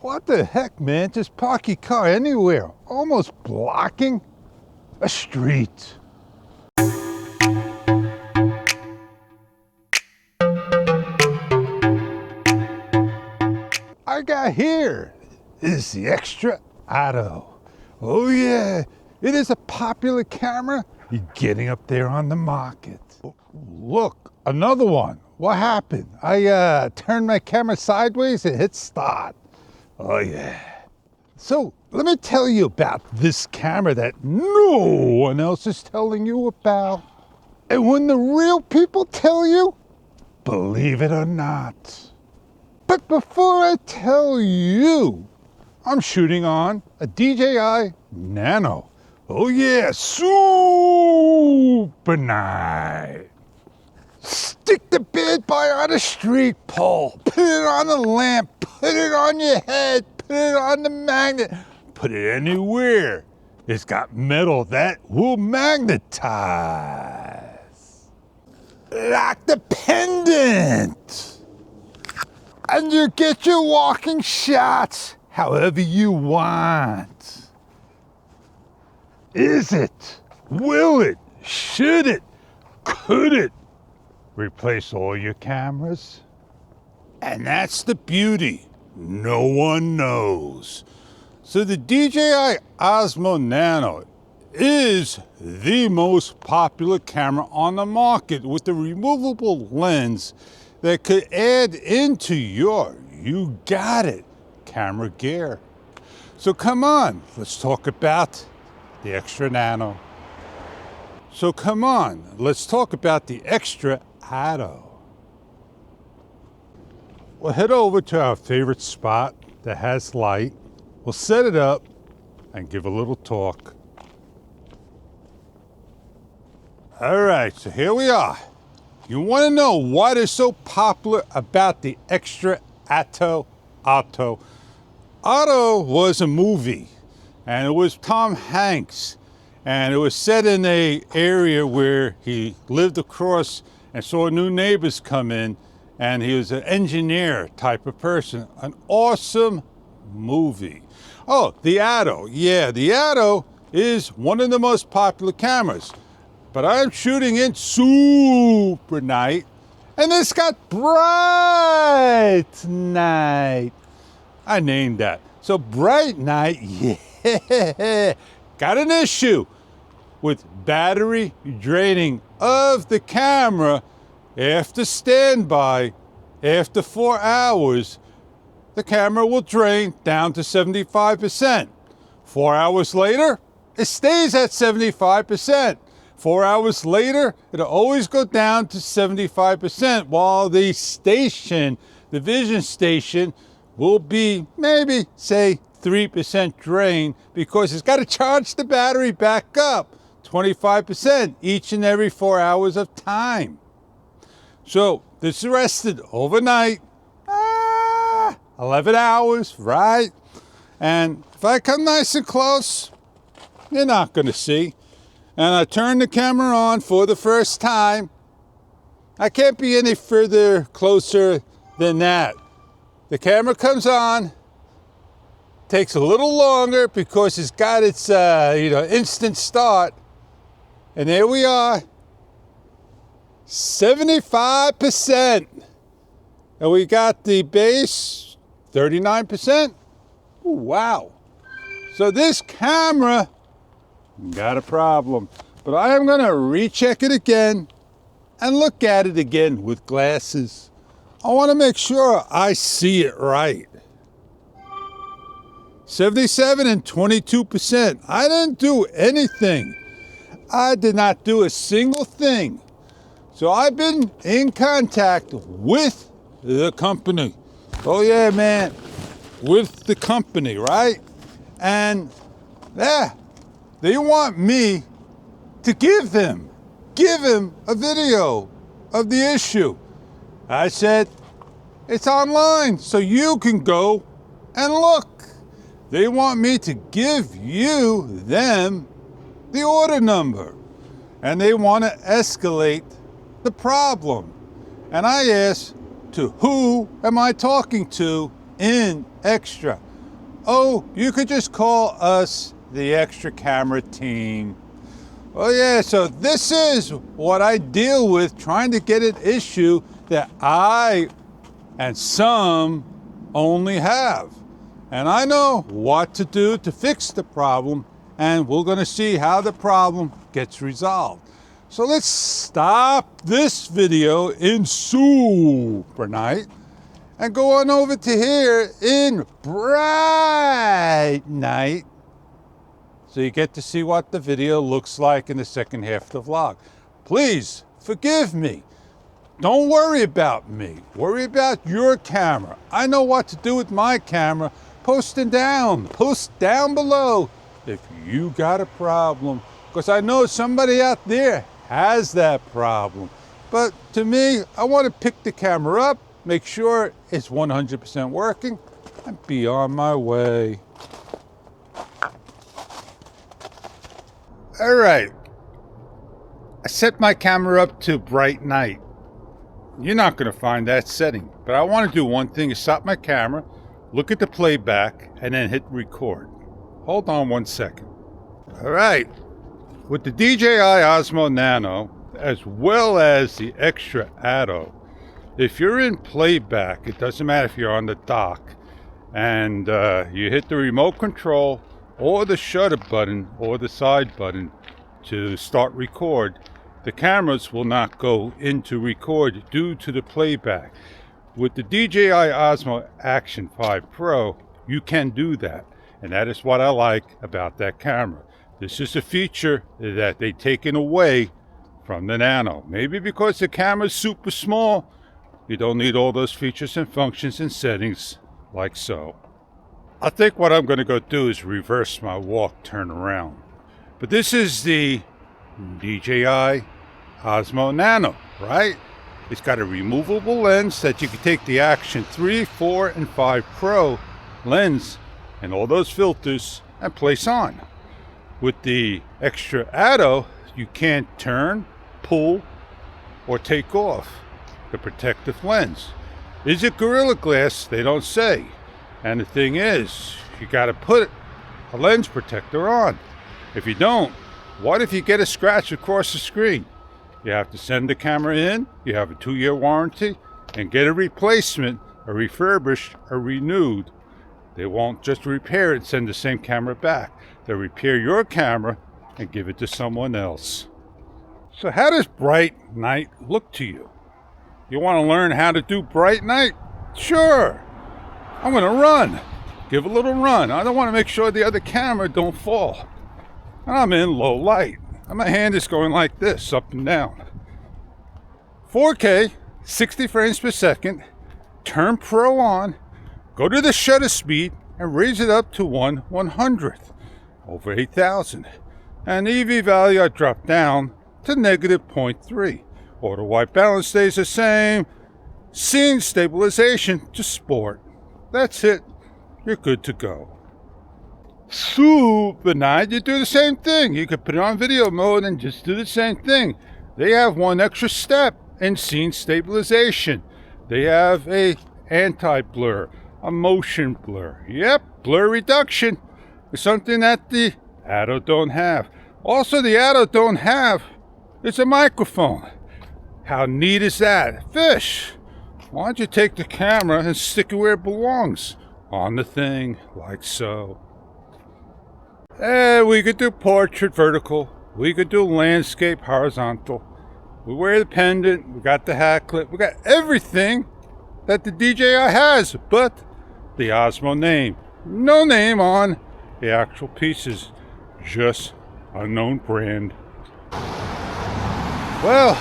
What the heck, man? Just park your car anywhere, almost blocking a street. I got here is the extra Atto. Oh yeah, it is a popular camera. You're getting up there on the market. Look, another one. What happened? I turned my camera sideways and hit start. Oh yeah. So let me tell you about this camera that no one else is telling you about. And when the real people tell you, believe it or not. But before I tell you, I'm shooting on a DJI Nano. Oh yeah, super nice. Stick the bad boy on a street pole, put it on a lamp, put it on your head, put it on the magnet, put it anywhere. It's got metal that will magnetize. Like the pendant. And you get your walking shots however you want. Is it? Will it? Should it? Could it replace all your cameras? And that's the beauty. No one knows. So the DJI Osmo Nano is the most popular camera on the market with a removable lens that could add into your, you got it, camera gear. So come on, let's talk about the extra Nano. So come on, let's talk about the extra Atto. We'll head over to our favorite spot that has light. We'll set it up and give a little talk. All right, so here we are. You want to know what is so popular about the extra Atto? Atto was a movie, and it was Tom Hanks, and it was set in an area where he lived across and saw new neighbors come in, and he was an engineer type of person. An awesome movie. Oh, the Atto. Yeah, the Atto is one of the most popular cameras. But I'm shooting in super night, and this got bright night. I named that. So bright night, yeah, got an issue with battery draining of the camera after standby. After 4 hours, the camera will drain down to 75%. 4 hours later, it stays at 75%. 4 hours later, it'll always go down to 75%, while the station, the vision station, will be maybe, say, 3% drain, because it's got to charge the battery back up 25% each and every 4 hours of time. So this rested overnight, 11 hours, right? And if I come nice and close, you're not going to see. And I turn the camera on for the first time. I can't be any further closer than that. The camera comes on, takes a little longer because it's got its instant start. And there we are, 75%. And we got the base, 39%. Ooh, wow. So this camera got a problem, but I am going to recheck it again and look at it again with glasses. I want to make sure I see it right. 77 and 22%. I didn't do anything. I did not do a single thing. So I've been in contact with the company. Oh yeah, man, with the company, right? And yeah, they want me to give him a video of the issue. I said, it's online, so you can go and look. They want me to give them the order number, and they want to escalate the problem. And I asked, to who am I talking to in extra? Oh, you could just call us the Extra Camera team. Oh yeah, so this is what I deal with trying to get an issue that I and some only have. And I know what to do to fix the problem, and we're gonna see how the problem gets resolved. So let's stop this video in super night and go on over to here in bright night so you get to see what the video looks like in the second half of the vlog. Please forgive me. Don't worry about me. Worry about your camera. I know what to do with my camera. Post down below if you got a problem, because I know somebody out there has that problem. But to me, I want to pick the camera up, make sure it's 100% working, and be on my way. All right, I set my camera up to bright night. You're not going to find that setting, but I want to do one thing is stop my camera, look at the playback, and then hit record. Hold on 1 second. All right, with the DJI Osmo Nano, as well as the Extra Atto, if you're in playback, it doesn't matter if you're on the dock, and you hit the remote control or the shutter button or the side button to start record, the cameras will not go into record due to the playback. With the DJI Osmo Action 5 Pro, you can do that, and that is what I like about that camera. This is a feature that they've taken away from the Nano. Maybe because the camera is super small, you don't need all those features and functions and settings like so. I think what I'm going to go do is reverse my walk, turn around. But this is the DJI Osmo Nano, right? It's got a removable lens that you can take the Action 3, 4, and 5 Pro lens and all those filters and place on. With the Extra Atto, you can't turn, pull, or take off the protective lens. Is it Gorilla Glass? They don't say. And the thing is, you got to put a lens protector on. If you don't, what if you get a scratch across the screen? You have to send the camera in, you have a 2-year warranty, and get a replacement, a refurbished, or renewed. They won't just repair it and send the same camera back. They'll repair your camera and give it to someone else. So how does bright night look to you? You want to learn how to do bright night? Sure. I'm going to run. Give a little run. I don't want to make sure the other camera don't fall. I'm in low light. And my hand is going like this, up and down. 4K, 60 frames per second. Turn Pro on. Go to the shutter speed and raise it up to 1/100th. Over 8,000. And the EV value I dropped down to -0.3. Auto white balance stays the same. Scene stabilization to sport. That's it. You're good to go. Super nice. You do the same thing. You could put it on video mode and just do the same thing. They have one extra step in scene stabilization. They have a anti-blur, a motion blur. Yep, blur reduction is something that the Atto don't have. Also, the Atto don't have is a microphone. How neat is that? Fish! Why don't you take the camera and stick it where it belongs? On the thing, like so. We could do portrait vertical. We could do landscape horizontal. We wear the pendant. We got the hat clip. We got everything that the DJI has, but the Osmo name. No name on the actual pieces. Just unknown brand. Well,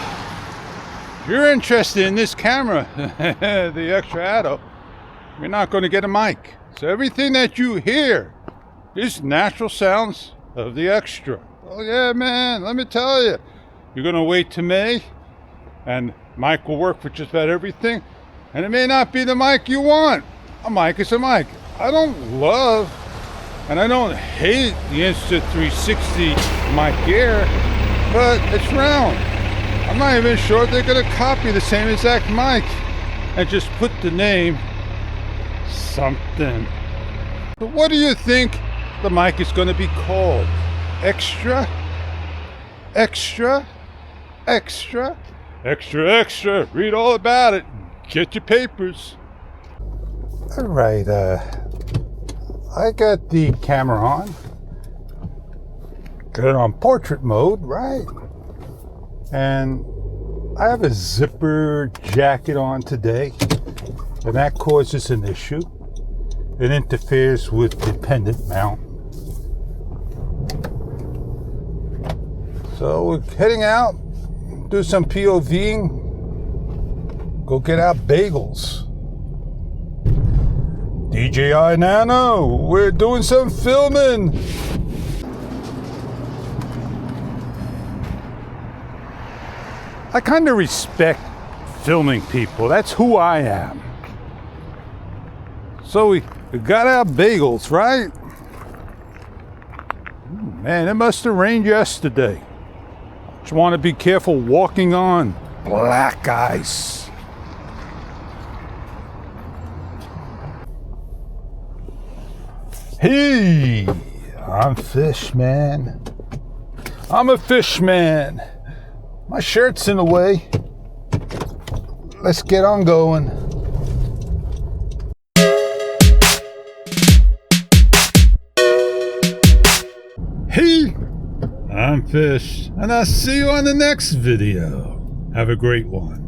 if you're interested in this camera, the Extra Atto, you're not going to get a mic. So everything that you hear is natural sounds of the Extra. Oh yeah, man, let me tell you. You're going to wait to May, and mic will work for just about everything. And it may not be the mic you want. A mic is a mic. I don't love, and I don't hate the Insta360 Mic Air, but it's round. I'm not even sure if they're going to copy the same exact mic and just put the name something. So what do you think the mic is going to be called? Extra? Extra? Extra? Extra, extra. Read all about it. Get your papers. All right, I got the camera on. Got it on portrait mode, right? And I have a zipper jacket on today, and that causes an issue. It interferes with the pendant mount. So we're heading out, do some POVing, go get our bagels. DJI Nano, we're doing some filming. I kind of respect filming people. That's who I am. So we got our bagels, right? Man, it must have rained yesterday. Just want to be careful walking on black ice. Hey, I'm Fishman. I'm a fishman. My shirt's in the way. Let's get on going. Hey, I'm Fish, and I'll see you on the next video. Have a great one.